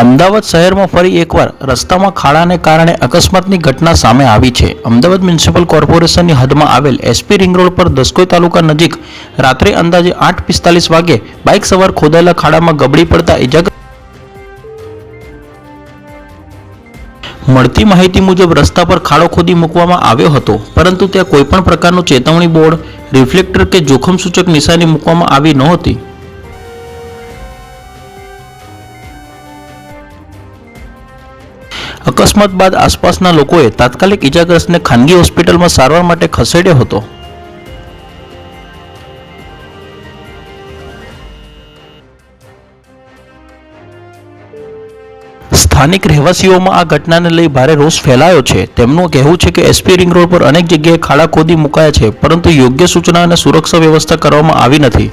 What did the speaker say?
અમદાવાદ શહેરમાં ફરી એકવાર રસ્તામાં ખાડાને કારણે અકસ્માતની ઘટના સામે આવી છે। અમદાવાદ મ્યુનિસિપલ કોર્પોરેશનની હદમાં આવેલ એસપી રિંગ રોડ પર દસકોઈ તાલુકા નજીક રાત્રે અંદાજે 8:45 વાગે બાઇક સવાર ખોદાયેલા ખાડામાં ગબડી પડતા ઇજાગ્રસ્ત। મળતી માહિતી મુજબ રસ્તા પર ખાડો ખોદી મૂકવામાં આવ્યો હતો, પરંતુ ત્યાં કોઈપણ પ્રકારનું ચેતવણી બોર્ડ, રિફ્લેક્ટર કે જોખમ સૂચક નિશાની મૂકવામાં આવી નહોતી। અકસ્માત બાદ આસપાસના લોકોએ તાત્કાલિક ઇજાગ્રસ્તને ખાનગી હોસ્પિટલમાં સારવાર માટે ખસેડ્યો હતો। સ્થાનિક રહેવાસીઓમાં આ ઘટનાને લઈ ભારે રોષ ફેલાયો છે। તેમનું કહેવું છે કે એસપી રિંગ રોડ પર અનેક જગ્યાએ ખાડા ખોદી મુકાયા છે, પરંતુ યોગ્ય સૂચના અને સુરક્ષા વ્યવસ્થા કરવામાં આવી નથી।